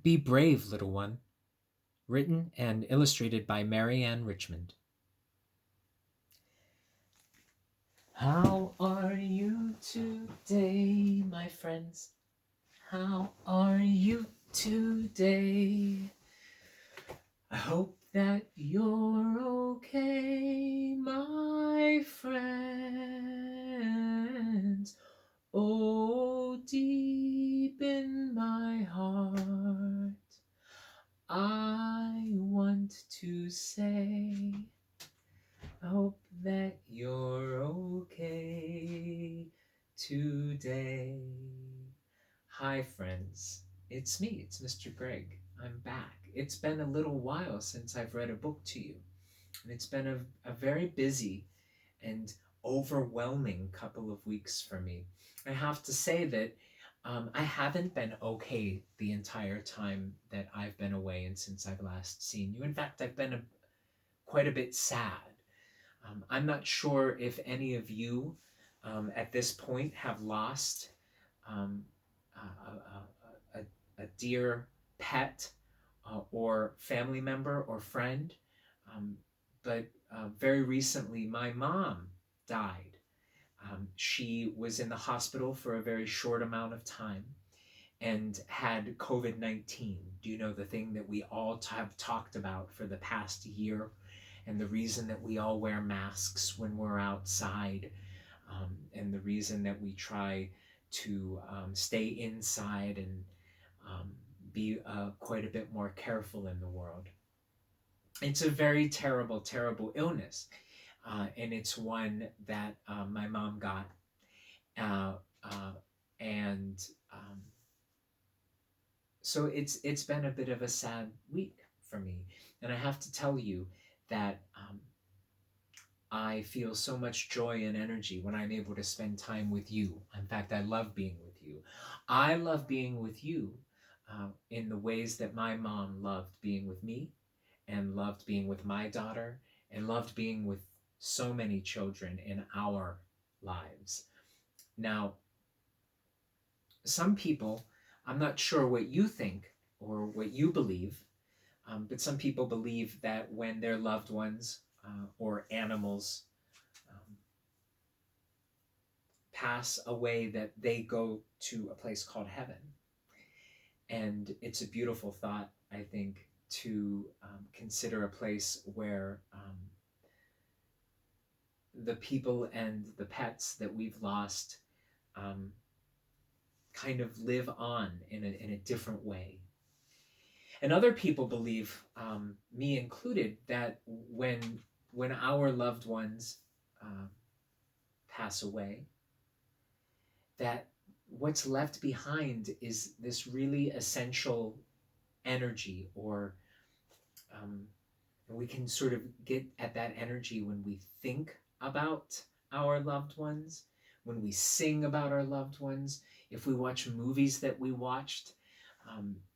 Be Brave, Little One, written and illustrated by Marianne Richmond. How are you today, my friends? How are you today? I hope that you're okay, my friends. Oh, deep in my heart, I want to say, I hope that you're okay today. Hi, friends. It's me, it's Mr. Greg. I'm back. It's been a little while since I've read a book to you, and it's been a very busy and overwhelming couple of weeks for me. I have to say that I haven't been okay the entire time that I've been away and since I've last seen you. In fact, I've been quite a bit sad. I'm not sure if any of you at this point have lost um, a dear pet or family member or friend. But very recently, my mom died. She was in the hospital for a very short amount of time and had COVID-19. Do you know, the thing that we all have talked about for the past year, and the reason that we all wear masks when we're outside, and the reason that we try to stay inside and um, be quite a bit more careful in the world. It's a very terrible, terrible illness, and it's one that my mom got, uh, uh, and so it's been a bit of a sad week for me, and I have to tell you that I feel so much joy and energy when I'm able to spend time with you. In fact, I love being with you. I love being with you in the ways that my mom loved being with me, and loved being with my daughter, and loved being with so many children in our lives. Now, some people, I'm not sure what you think or what you believe, but some people believe that when their loved ones or animals pass away, that they go to a place called heaven. And it's a beautiful thought, I think, to consider a place where the people and the pets that we've lost um, kind of live on in a different way. And other people believe, me included, that when our loved ones uh, pass away, that what's left behind is this really essential energy, or we can sort of get at that energy when we think about our loved ones, when we sing about our loved ones, if we watch movies that we watched,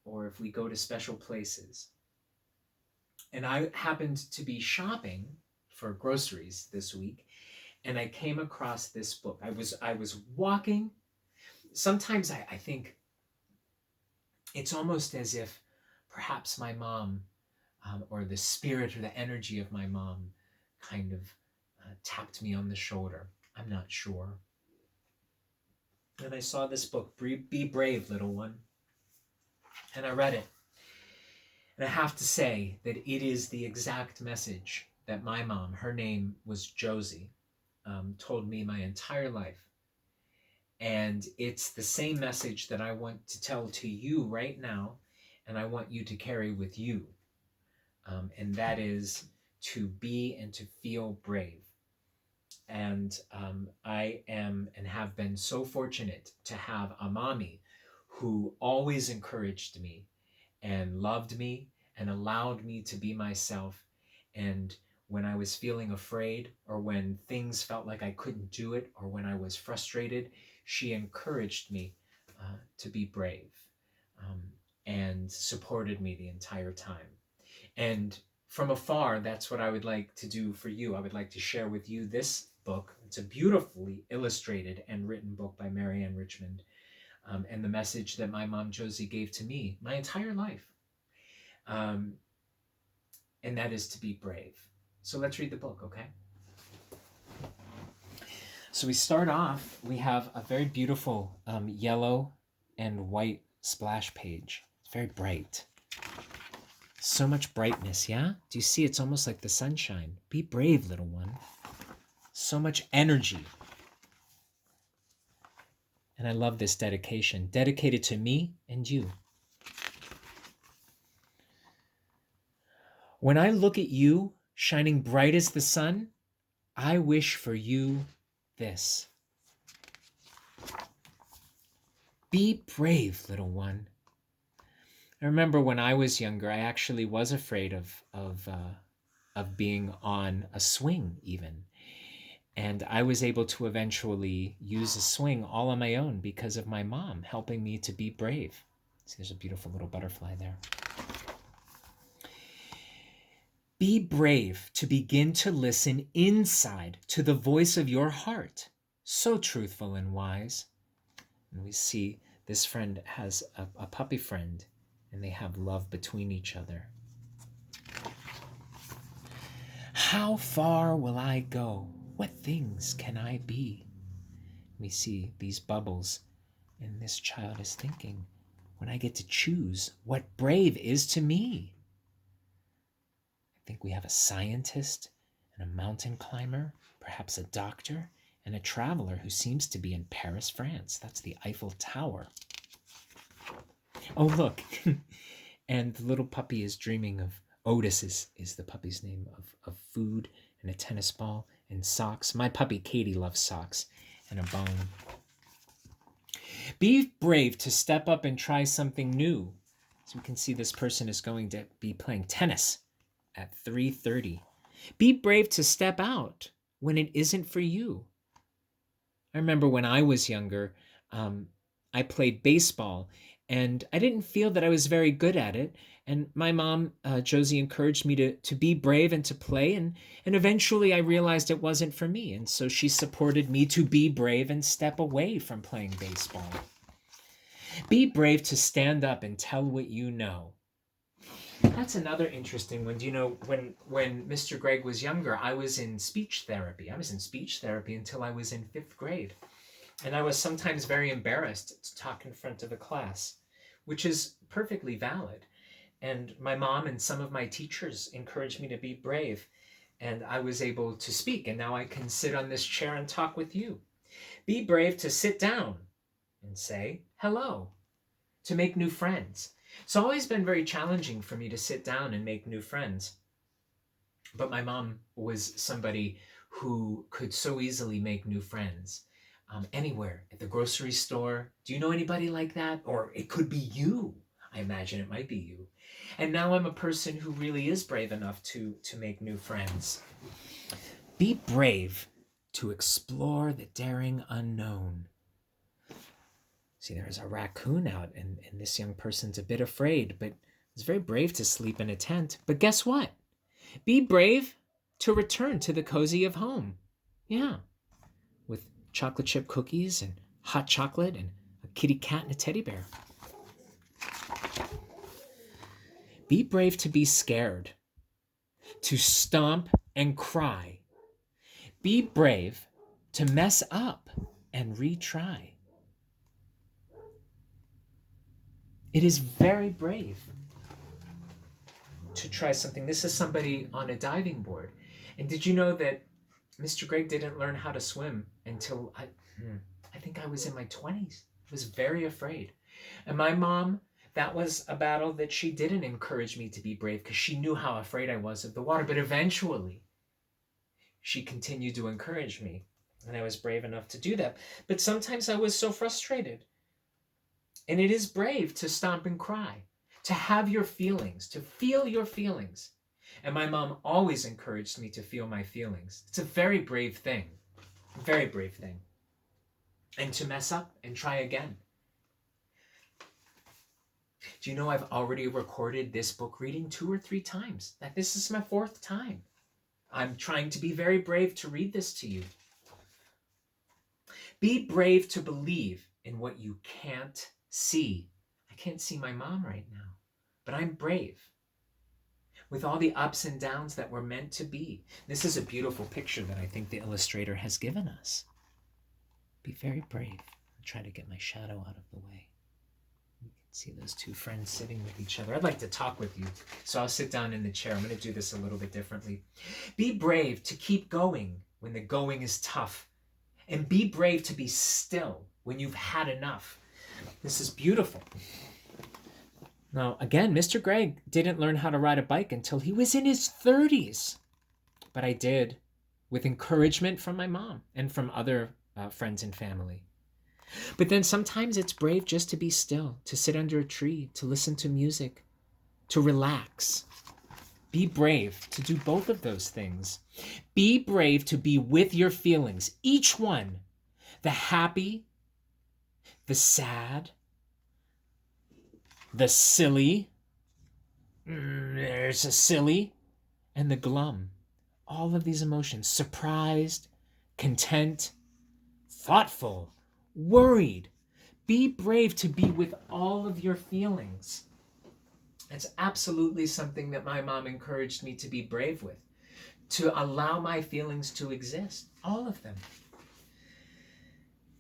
or if we go to special places. And I happened to be shopping for groceries this week, and I came across this book. I was walking. Sometimes I think it's almost as if perhaps my mom, or the spirit or the energy of my mom, kind of tapped me on the shoulder. I'm not sure. And I saw this book, Be Brave, Little One, and I read it. And I have to say that it is the exact message that my mom, her name was Josie, told me my entire life. And it's the same message that I want to tell to you right now, and I want you to carry with you. And that is to be and to feel brave. And I am and have been so fortunate to have a mommy who always encouraged me and loved me and allowed me to be myself. And when I was feeling afraid, or when things felt like I couldn't do it, or when I was frustrated, she encouraged me to be brave, and supported me the entire time. And from afar, that's what I would like to do for you. I would like to share with you this book. It's a beautifully illustrated and written book by Marianne Richmond. and the message that my mom Josie gave to me my entire life. And that is to be brave. So let's read the book, okay? So we start off, we have a very beautiful yellow and white splash page. It's very bright. So much brightness, yeah? Do you see? It's almost like the sunshine. Be brave, little one. So much energy. And I love this dedication, dedicated to me and you. When I look at you, shining bright as the sun, I wish for you this. Be brave, little one. I remember when I was younger, I actually was afraid of being on a swing even. And I was able to eventually use a swing all on my own because of my mom helping me to be brave. See, there's a beautiful little butterfly there. Be brave to begin to listen inside to the voice of your heart. So truthful and wise. And we see this friend has a puppy friend, and they have love between each other. How far will I go? What things can I be? We see these bubbles, and this child is thinking, when I get to choose, what brave is to me? I think we have a scientist and a mountain climber, perhaps a doctor, and a traveler who seems to be in Paris, France. That's the Eiffel Tower. Oh, look. And the little puppy is dreaming of, Otis is the puppy's name, of food and a tennis ball and socks. My puppy Katie loves socks and a bone. Be brave to step up and try something new. So we can see this person is going to be playing tennis at 3:30. Be brave to step out when it isn't for you. I remember when I was younger, I played baseball, and I didn't feel that I was very good at it. And my mom, Josie, encouraged me to be brave and to play. And eventually I realized it wasn't for me. And so she supported me to be brave and step away from playing baseball. Be brave to stand up and tell what you know. That's another interesting one. Do you know, when Mr. Greg was younger, I was in speech therapy. I was in speech therapy until I was in 5th grade. And I was sometimes very embarrassed to talk in front of a class, which is perfectly valid. And my mom and some of my teachers encouraged me to be brave. And I was able to speak. And now I can sit on this chair and talk with you. Be brave to sit down and say hello, to make new friends. It's always been very challenging for me to sit down and make new friends. But my mom was somebody who could so easily make new friends. Anywhere, at the grocery store. Do you know anybody like that? Or it could be you. I imagine it might be you. And now I'm a person who really is brave enough to make new friends. Be brave to explore the daring unknown. See, there's a raccoon out, and this young person's a bit afraid, but it's very brave to sleep in a tent. But guess what? Be brave to return to the cozy of home. Yeah, with chocolate chip cookies and hot chocolate and a kitty cat and a teddy bear. Be brave to be scared, to stomp and cry. Be brave to mess up and retry. It is very brave to try something. This is somebody on a diving board. And did you know that Mr. Greg didn't learn how to swim until I think I was in my 20s. I was very afraid. And my mom, that was a battle that she didn't encourage me to be brave because she knew how afraid I was of the water. But eventually, she continued to encourage me. And I was brave enough to do that. But sometimes I was so frustrated. And it is brave to stomp and cry, to have your feelings, to feel your feelings. And my mom always encouraged me to feel my feelings. It's a very brave thing, very brave thing. And to mess up and try again. Do you know I've already recorded this book reading 2 or 3 times? This is my 4th time. I'm trying to be very brave to read this to you. Be brave to believe in what you can't see. I can't see my mom right now, but I'm brave with all the ups and downs that were meant to be. This is a beautiful picture that I think the illustrator has given us. Be very brave. I'll try to get my shadow out of the way. You can see those two friends sitting with each other. I'd like to talk with you, so I'll sit down in the chair. I'm going to do this a little bit differently. Be brave to keep going when the going is tough. And be brave to be still when you've had enough. This is beautiful. Now, again, Mr. Greg didn't learn how to ride a bike until he was in his 30s. But I did, with encouragement from my mom and from other friends and family. But then sometimes it's brave just to be still, to sit under a tree, to listen to music, to relax. Be brave to do both of those things. Be brave to be with your feelings, each one, the happy, the sad, the silly, there's a silly, and the glum. All of these emotions, surprised, content, thoughtful, worried. Be brave to be with all of your feelings. It's absolutely something that my mom encouraged me to be brave with, to allow my feelings to exist, all of them.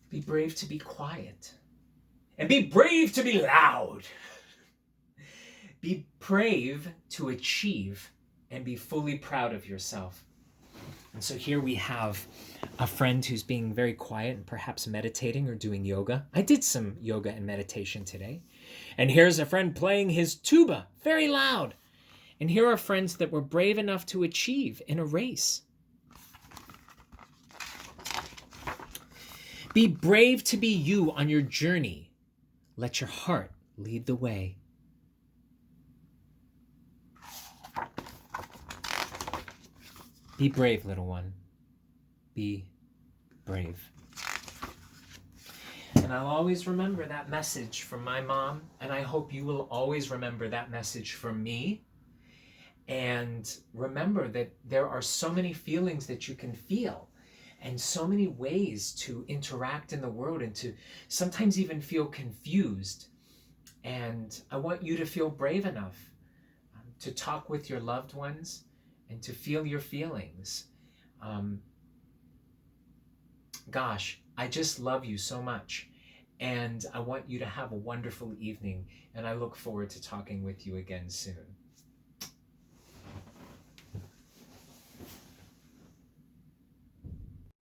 Be brave to be quiet, and be brave to be loud. Be brave to achieve and be fully proud of yourself. And so here we have a friend who's being very quiet and perhaps meditating or doing yoga. I did some yoga and meditation today. And here's a friend playing his tuba very loud. And here are friends that were brave enough to achieve in a race. Be brave to be you on your journey. Let your heart lead the way. Be brave, little one. Be brave. And I'll always remember that message from my mom, and I hope you will always remember that message from me. And remember that there are so many feelings that you can feel, and so many ways to interact in the world, and to sometimes even feel confused. And I want you to feel brave enough to talk with your loved ones and to feel your feelings. Gosh, I just love you so much. And I want you to have a wonderful evening. And I look forward to talking with you again soon.